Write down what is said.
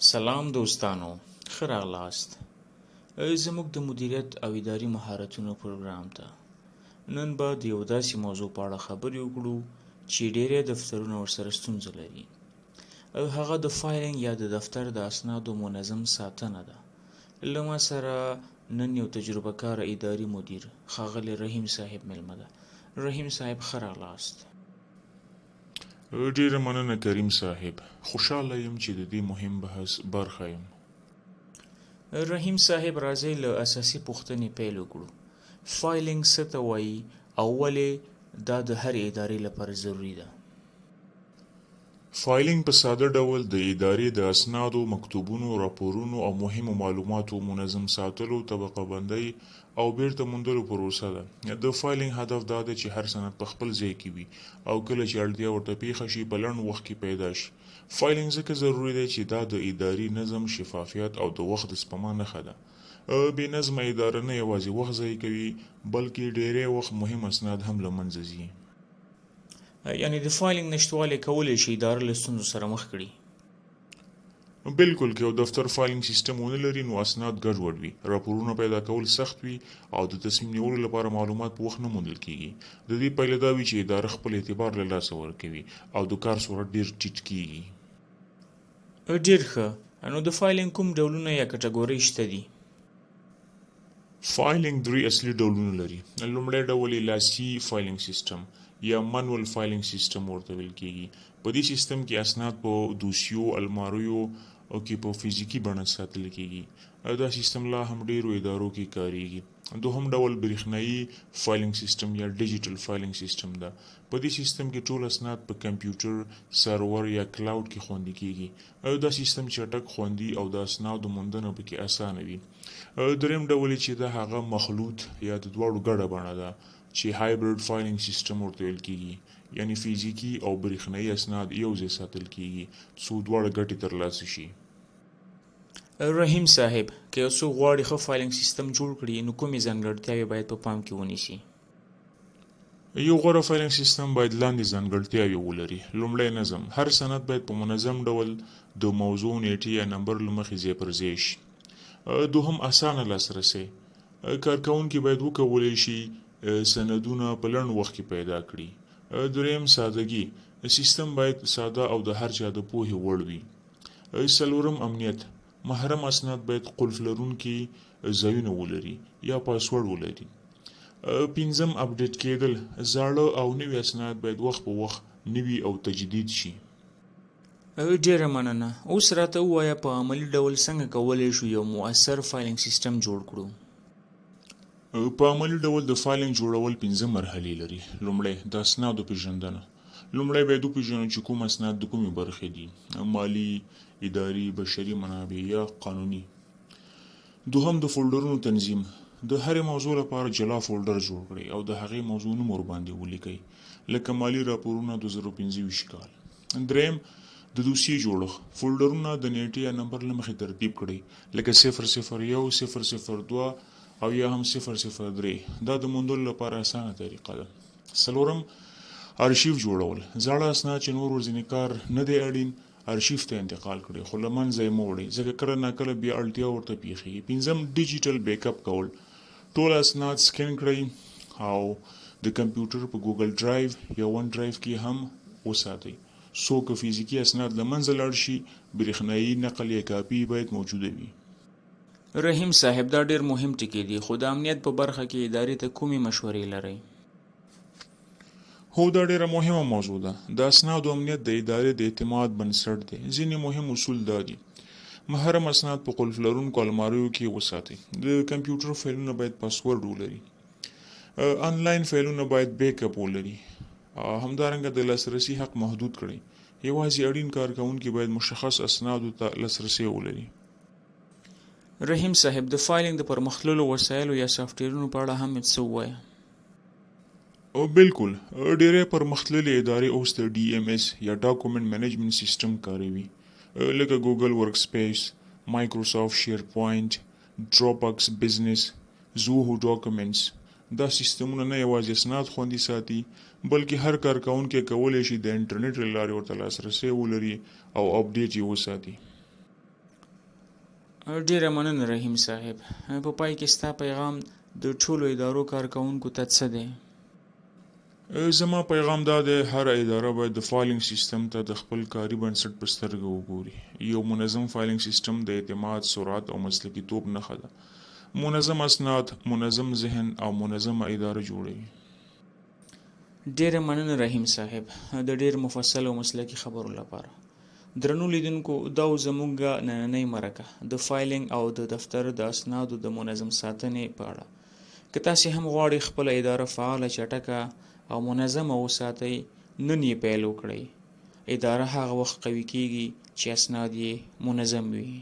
سلام دوستانو، ښه راغلاست. زموږ د مدیریت او اداري مهارتونو پروګرام ته نن به د یو داسې موضوع په اړه خبرې وکړو چې ډېری دفترونه ورسره ستونزه لري. هغه د فايلنګ یا د دفتر د اسنادو منظم ساتنه ده. له ما سره نن یو تجربه کار اداري مدیر ښاغلی رحیم صاحب میلمه ده. رحیم صاحب ښه راغلاست. ډیره مننه کریم صاحب، خوشحاله یم چې د دې مهم بحث برخه یم. رحیم صاحب راځئ له اساسي پوښتنې پیل وکړو. فايلنګ څه ته وایي او ولې دا د هرې ادارې لپاره ضروري ده؟ فايلنګ په ساده ډول د ادارې د اسنادو، مکتوبونو، راپورونو او مهمو معلوماتو منظم ساتلو، طبقه بندي او بیرته موندلو پروسه ده. د فايلنګ هدف دا دی چې هر سند په خپل ځای کې وي او کله چې اړتیا ورته پیښه شي په لنډ وخت کې پیدا شي. فايلنګ ځکه ضروري دی چې دا د اداري نظم، شفافیت او د وخت د سپما نښه ده. بې نظمه اداره نه یوازې وخت ضایع کوي بلکې ډیری وخت مهم اسناد هم له منځه ځي. یعنی د فايلنګ نشتوالی کولی شي اداره له ستونزو سره مخ کړي. بالکل که یو دفتر فايلنګ سیستم ونه لري نو اسناد ګډوډ وي، راپورونه پیدا کول سخت وي او د تصمیم نیولو لپاره معلومات په وخت نه موندل کیږي. د دې پایله دا وي چې اداره خپل اعتبار له لاسه ورکوي او د کار سرعت ډیر ټیټ کیږي. ډیر ښه. نو د فايلنګ کوم ډولونه یا کټګورۍ شته دي؟ فايلنګ 3 اصلي ډولونه لري. لومړی ډول یې لاسي فايلنګ سیستم یا مانوال فايلنګ سیستم ورته ویل کیږي. په دې سیستم کې اسناد په دوسیو، الماریو او کې په فزيکي بڼه ساتل کیږي. دا سیستم لا هم ډیرو ادارو کې کاریږي. دوهم ډول برېښنايي فايلنګ سیستم یا ډیجیټل فايلنګ سیستم ده. په دې سیستم کې ټول اسناد په کمپیوټر، سرور یا کلاود کې خوندي کیږي. دا سیستم چټک، خوندي او د اسنادو موندنه پکې اسانه وي. دریم ډول چې دا هغه مخلوط یا د دواړو ګډه بڼه ده چې هایبرید فايلنګ سیستم ورته ویل کیږي. یعنی فزیکي او برېښنايي اسناد یو ځای ساتل کیږي څو دواړه ګټې ترلاسه شي. رحیم صاحب، که یو څوک غواړي ښه فايلنګ سیستم جوړ کړي نو کومې ځانګړتیاوې باید په پام کې ونیسي؟ یو غوره فايلنګ سیستم باید لاندې ځانګړتیاوې ولري. لومړی نظم. هر سند باید په منظم ډول د موضوع، نیټې یا نمبر له مخې ځای پر ځای شي. دوهم اسانه لاسرسی. کارکوونکي باید وکولی شي سندونه په لنډ وخت کې پیدا کړي. دریم سادهګي. سیستم باید ساده او د هر چا د پوهې وړ وي. څلورم امنیت. محرم اسناد باید قلف لرونکي ځایونه ولري یا پاسورډ ولري. پنځم اپډیټ کېدل. زاړه او نوي اسناد باید وخت په وخت نوي او تجدید شي. ډیره مننه. اوس راته ووایه په عملي ډول څنګه کولی شو یو مؤثر فايلنګ سیستم جوړ کړو؟ په عملي ډول د فايلنګ جوړول 5 مرحلې لري. لومړی د اسنادو پیژندنه. لومړی باید وپیژنو چې کوم اسناد د کومې برخې دي، مالی، اداري، بشري منابع یا قانوني. دوهم د فولډرونو تنظیم. د هرې موضوع لپاره جلا فولډر جوړ کړئ او د هغې موضوع نوم ورباندې ولیکئ، لکه مالی راپورونه 2025 کال. دریم د دوسیې جوړښت. فولډرونه د نیټې یا نمبر له مخې ترتیب کړئ، لکه 001 002 او یا هم 003. دا د موندلو لپاره اسانه طریقه ده. څلورم ارشیف جوړول. زاړه اسناد چې نور ورځنی کار نه دی اړین ارشیف ته انتقال کړي، خو له منځه یې مه وړئ ځکه کله ناکله بیا اړتیا ورته پیښیږي. پنځم ډیجیټل بیک اپ کول. ټول اسناد سکین کړئ او د کمپیوټر په ګوګل ډرایو یا ون ډرایو کې هم وساتئ. څو که فزیکي اسناد له منځه لاړ شي برېښنايي نقل یا کاپي باید موجوده وي. رحیم صاحب، دا ډیر مهم ټکي دي، خو د امنیت په برخه کې ادارې ته کومې مشورې لرئ؟ هو، دا ډیره مهمه موضوع ده. د اسنادو امنیت د ادارې د اعتماد بنسټ دی. ځینې مهم اصول دا دي. محرم اسناد په قلف لرونکو الماریو کې وساتئ. د کمپیوټر فایلونه باید پاسورډ ولري. آنلاین فایلونه باید بیک اپ ولري. همدارنګه د لاسرسي حق محدود کړئ. یوازې اړین کارکوونکي باید مشخص اسنادو ته لاسرسی ولري. رحیم صاحب، د فايلنګ د پرمختللو وسایلو یا سافټویرونو په اړه هم څه ووایه؟ بالکل. ډیری پرمختللې ادارې اوس د DMS یا ډاکومنټ منیجمنت سیستم کاروي، لکه ګوګل ورک سپیس، مایکروسافت شیر پوینټ، ډراپباکس بزنس، زوهو ډاکومنټس. دا سیستمونه نه یوازې اسناد خوندي ساتي بلکې هر کارکوونکی کولی شي د انټرنیټ له لارې ورته لاسرسی ولري او اپډیټ یې وساتي. ډیره مننه رحیم صاحب. په پای کې ستا پیغام د ټولو ادارو کارکونکو ته څه دی؟ زما پیغام دا دی، هر اداره باید د فايلنګ سیستم ته د خپل کاري بنسټ په سترګه وګوري. یو منظم فايلنګ سیستم د اعتماد، سرعت او مسلکي توب نښه ده. منظم اسناد، منظم ذهن او منظمه اداره جوړوي. ډیره مننه رحیم صاحب د ډیر مفصل او مسلکي خبرو لپاره. درنو لیدونکو، دا زموږ نننۍ مرکه د فايلنګ او د دفتر د اسنادو د منظم ساتنې په اړه. که تاسو هم غواړئ خپل اداره فعاله، چټکه او منظمه وساتئ، نن یې پیل وکړئ. اداره هغه وخت قوي کیږي چې اسناد یې منظم وي.